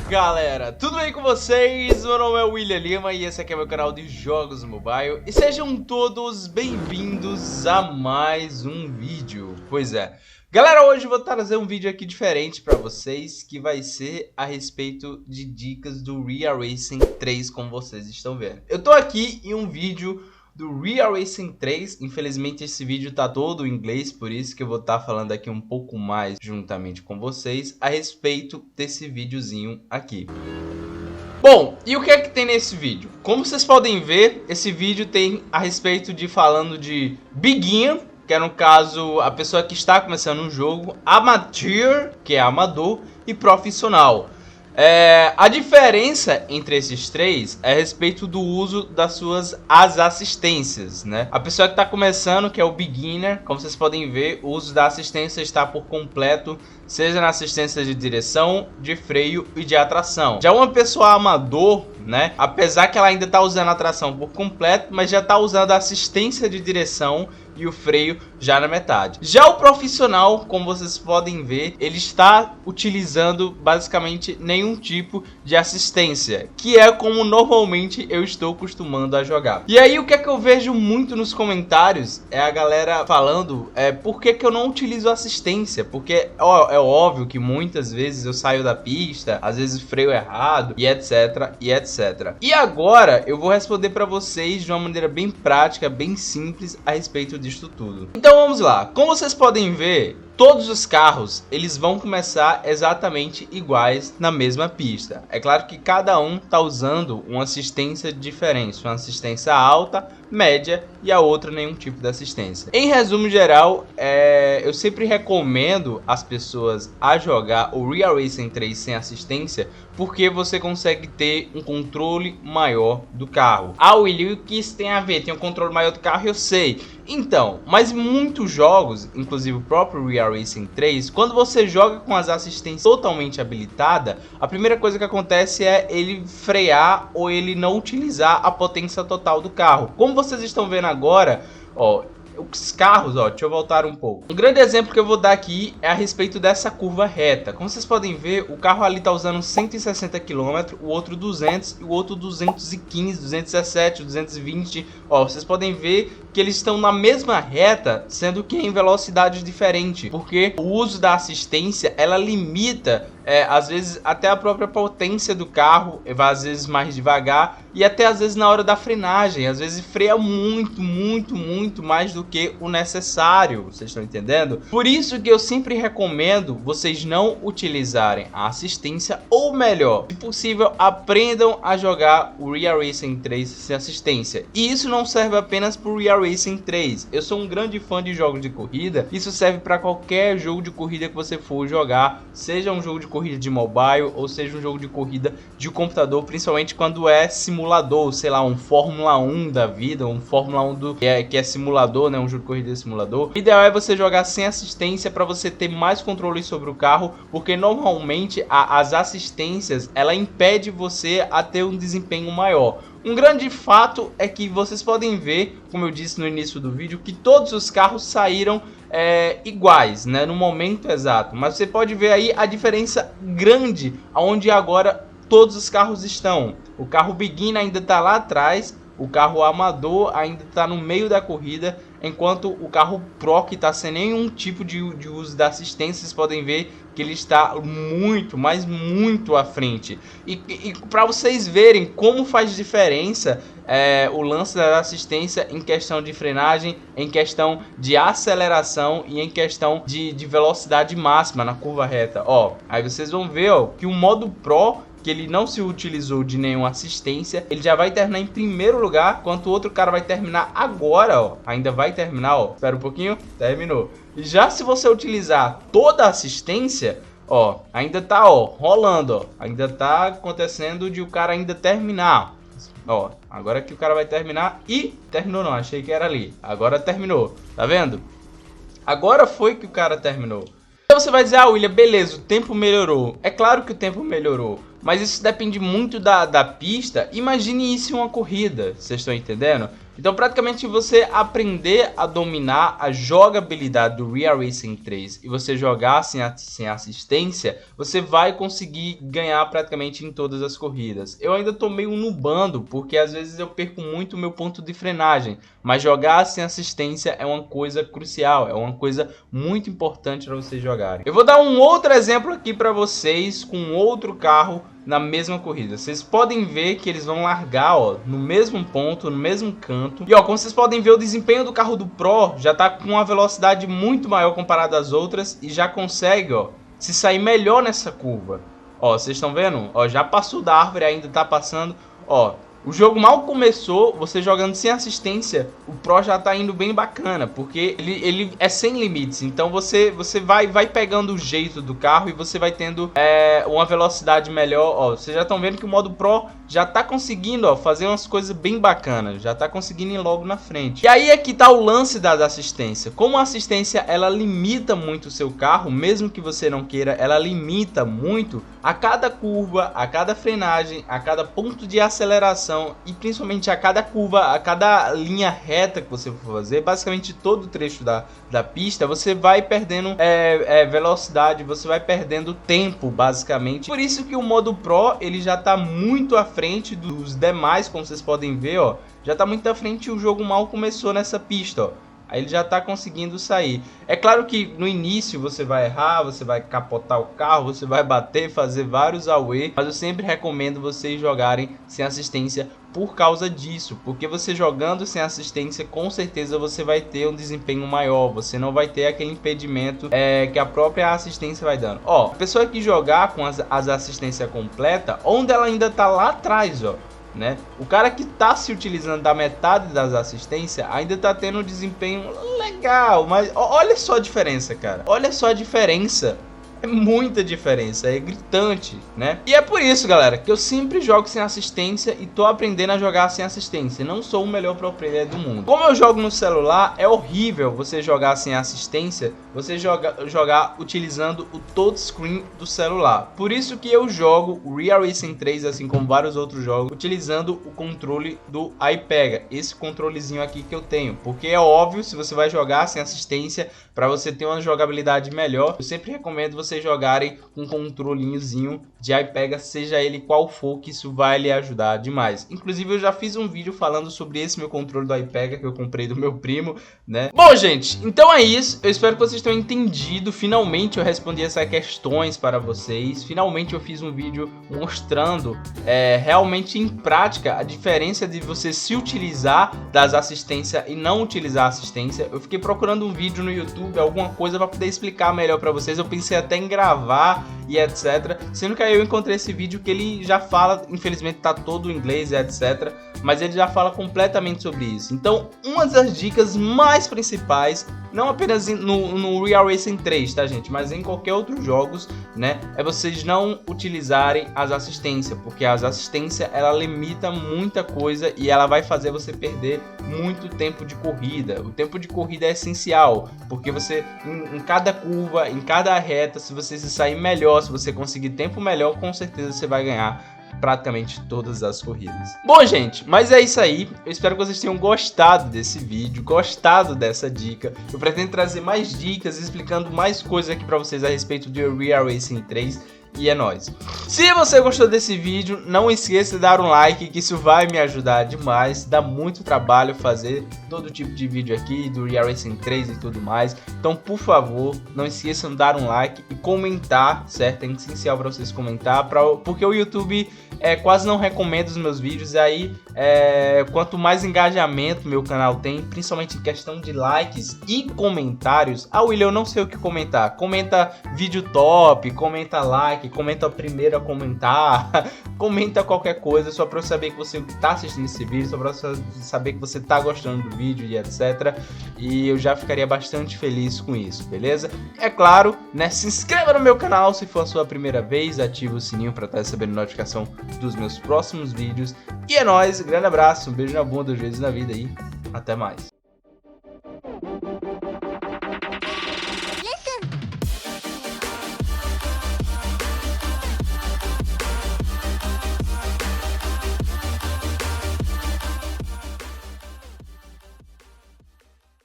Galera, tudo bem com vocês? Meu nome é William Lima e esse aqui é meu canal de jogos mobile. E sejam todos bem-vindos a mais um vídeo. Pois é, galera, hoje eu vou trazer um vídeo aqui diferente para vocês, que vai ser a respeito de dicas do Real Racing 3, como vocês estão vendo. Eu tô aqui em um vídeo do Real Racing 3, infelizmente esse vídeo tá todo em inglês, por isso que eu vou estar falando aqui um pouco mais juntamente com vocês a respeito desse videozinho aqui. Bom, e o que é que tem nesse vídeo? Como vocês podem ver, esse vídeo tem a respeito de falando de beginner, que é no caso a pessoa que está começando um jogo, amateur, que é amador, e profissional. A diferença entre esses três é a respeito do uso das suas assistências, né? A pessoa que está começando, que é o beginner, como vocês podem ver, o uso da assistência está por completo, seja na assistência de direção, de freio e de atração. Já uma pessoa amador, né? Apesar que ela ainda está usando a atração por completo, mas já está usando a assistência de direção e o freio já na metade. Já o profissional, como vocês podem ver, ele está utilizando basicamente nenhum tipo de assistência, que é como normalmente eu estou acostumando a jogar. E aí o que é que eu vejo muito nos comentários é a galera falando por que eu não utilizo assistência, porque é óbvio que muitas vezes eu saio da pista, às vezes freio errado e etc e etc. E agora eu vou responder para vocês de uma maneira bem prática, bem simples a respeito disso tudo. Então vamos lá. Como vocês podem ver, todos os carros eles vão começar exatamente iguais na mesma pista. É claro que cada um está usando uma assistência diferente, uma assistência alta, média e a outra nenhum tipo de assistência. Em resumo geral, eu sempre recomendo as pessoas a jogar o Real Racing 3 sem assistência, porque você consegue ter um controle maior do carro. William, o que isso tem a ver? Tem um controle maior do carro, eu sei. Então, mas muitos jogos, inclusive o próprio Real Racing 3, quando você joga com as assistências totalmente habilitadas, a primeira coisa que acontece é ele frear ou ele não utilizar a potência total do carro. Como vocês estão vendo agora, ó, os carros, ó, deixa eu voltar um pouco. Um grande exemplo que eu vou dar aqui é a respeito dessa curva reta. Como vocês podem ver, o carro ali tá usando 160 km, o outro 200 e o outro 215, 217, 220. Ó, vocês podem ver que eles estão na mesma reta, sendo que em velocidades diferentes, porque o uso da assistência, ela limita às vezes até a própria potência do carro, vai às vezes mais devagar e até às vezes na hora da frenagem, às vezes freia muito mais do que o necessário, vocês estão entendendo? Por isso que eu sempre recomendo vocês não utilizarem a assistência, ou melhor, se possível, aprendam a jogar o Real Racing 3 sem assistência. E isso não serve apenas para o Real Racing 3, eu sou um grande fã de jogos de corrida, isso serve para qualquer jogo de corrida que você for jogar, seja um jogo de corrida de mobile ou seja um jogo de corrida de computador, principalmente quando é simulador, sei lá, um Fórmula 1 da vida, um Fórmula 1 que é simulador, né, um jogo de corrida de simulador. O ideal é você jogar sem assistência para você ter mais controle sobre o carro, porque normalmente as assistências, ela impede você a ter um desempenho maior. Um grande fato é que vocês podem ver, como eu disse no início do vídeo, que todos os carros saíram iguais, né, no momento exato. Mas você pode ver aí a diferença grande aonde agora todos os carros estão. O carro beginner ainda está lá atrás, o carro amador ainda está no meio da corrida, enquanto o carro Pro, que está sem nenhum tipo de uso da assistência, vocês podem ver que ele está muito à frente. E para vocês verem como faz diferença o lance da assistência em questão de frenagem, em questão de aceleração e em questão de velocidade máxima na curva reta. Ó, aí vocês vão ver, ó, que o modo Pro, que ele não se utilizou de nenhuma assistência, ele já vai terminar em primeiro lugar, enquanto o outro cara vai terminar agora, ó, ainda vai terminar, ó, espera um pouquinho, terminou. Já se você utilizar toda a assistência, ó, ainda tá, ó, rolando, ó, ainda tá acontecendo de o cara ainda terminar, ó, agora que o cara vai terminar e terminou não, achei que era ali, agora terminou, tá vendo? Agora foi que o cara terminou. Então você vai dizer, William, beleza, o tempo melhorou. É claro que o tempo melhorou, mas isso depende muito da pista. Imagine isso em uma corrida, vocês estão entendendo? Então praticamente você aprender a dominar a jogabilidade do Real Racing 3 e você jogar sem assistência, você vai conseguir ganhar praticamente em todas as corridas. Eu ainda tô meio nubando, porque às vezes eu perco muito o meu ponto de frenagem, mas jogar sem assistência é uma coisa crucial, é uma coisa muito importante para vocês jogarem. Eu vou dar um outro exemplo aqui para vocês com outro carro na mesma corrida. Vocês podem ver que eles vão largar, ó, no mesmo ponto, no mesmo canto. E ó, como vocês podem ver, o desempenho do carro do Pro já tá com uma velocidade muito maior comparado às outras e já consegue, ó, se sair melhor nessa curva. Ó, vocês estão vendo? Ó, já passou da árvore, ainda tá passando. Ó, o jogo mal começou, você jogando sem assistência, o Pro já tá indo bem bacana, porque ele é sem limites. Então você vai pegando o jeito do carro e você vai tendo uma velocidade melhor. Ó, vocês já estão vendo que o modo Pro já tá conseguindo, ó, fazer umas coisas bem bacanas, já tá conseguindo ir logo na frente. E aí é que tá o lance da assistência. Como a assistência, ela limita muito o seu carro, mesmo que você não queira, ela limita muito a cada curva, a cada frenagem, a cada ponto de aceleração e principalmente a cada curva, a cada linha reta que você for fazer. Basicamente todo o trecho da pista você vai perdendo velocidade, você vai perdendo tempo, basicamente. Por isso que o modo Pro ele já tá muito à frente dos demais, como vocês podem ver, ó, já tá muito à frente e o jogo mal começou nessa pista, ó. Aí ele já tá conseguindo sair. É claro que no início você vai errar, você vai capotar o carro, você vai bater, fazer vários away, mas eu sempre recomendo vocês jogarem sem assistência por causa disso, porque você jogando sem assistência, com certeza você vai ter um desempenho maior, você não vai ter aquele impedimento que a própria assistência vai dando. Ó, a pessoa que jogar com as assistências completa, onde ela ainda tá lá atrás, ó, né? O cara que tá se utilizando da metade das assistências ainda tá tendo um desempenho legal, mas olha só a diferença, cara. Olha só a diferença. É muita diferença, é gritante, né? E é por isso, galera, que eu sempre jogo sem assistência e tô aprendendo a jogar sem assistência. Não sou o melhor pro player do mundo. Como eu jogo no celular, é horrível você jogar sem assistência, você jogar utilizando o touchscreen do celular. Por isso que eu jogo o Real Racing 3, assim como vários outros jogos, utilizando o controle do iPega. Esse controlezinho aqui que eu tenho. Porque é óbvio, se você vai jogar sem assistência, para você ter uma jogabilidade melhor, eu sempre recomendo vocês jogarem com um controlinhozinho de iPega, seja ele qual for, que isso vai lhe ajudar demais. Inclusive eu já fiz um vídeo falando sobre esse meu controle do iPega que eu comprei do meu primo, né? Bom, gente, então é isso. Eu espero que vocês tenham entendido. Finalmente eu respondi essas questões para vocês. Finalmente eu fiz um vídeo mostrando realmente em prática a diferença de você se utilizar das assistências e não utilizar assistência. Eu fiquei procurando um vídeo no YouTube, alguma coisa para poder explicar melhor para vocês. Eu pensei até em gravar e etc, sendo que aí eu encontrei esse vídeo que ele já fala, infelizmente tá todo em inglês e etc, mas ele já fala completamente sobre isso. Então uma das dicas mais principais, não apenas no Real Racing 3, tá, gente, mas em qualquer outro jogos, né, é vocês não utilizarem as assistências, porque as assistências ela limita muita coisa e ela vai fazer você perder muito tempo de corrida. O tempo de corrida é essencial, porque você em cada curva, em cada reta, se você se sair melhor, se você conseguir tempo melhor, com certeza você vai ganhar praticamente todas as corridas. Bom, gente, mas é isso aí. Eu espero que vocês tenham gostado desse vídeo, gostado dessa dica. Eu pretendo trazer mais dicas, explicando mais coisas aqui pra vocês a respeito do Real Racing 3. E é nóis. Se você gostou desse vídeo, não esqueça de dar um like, que isso vai me ajudar demais. Dá muito trabalho fazer todo tipo de vídeo aqui do Real Racing 3 e tudo mais. Então, por favor, não esqueçam de dar um like e comentar, certo? É essencial para vocês comentar, porque o YouTube quase não recomenda os meus vídeos. E aí, quanto mais engajamento meu canal tem, principalmente em questão de likes e comentários. Ah, William, eu não sei o que comentar. Comenta vídeo top, comenta like, comenta o primeiro a comentar, comenta qualquer coisa, só para eu saber que você tá assistindo esse vídeo, só para eu saber que você tá gostando do vídeo e etc. E eu já ficaria bastante feliz com isso, beleza? É claro, né? Se inscreva no meu canal se for a sua primeira vez, ativa o sininho para estar recebendo notificação dos meus próximos vídeos. E é nóis, grande abraço, um beijo na bunda, às vezes na vida e até mais.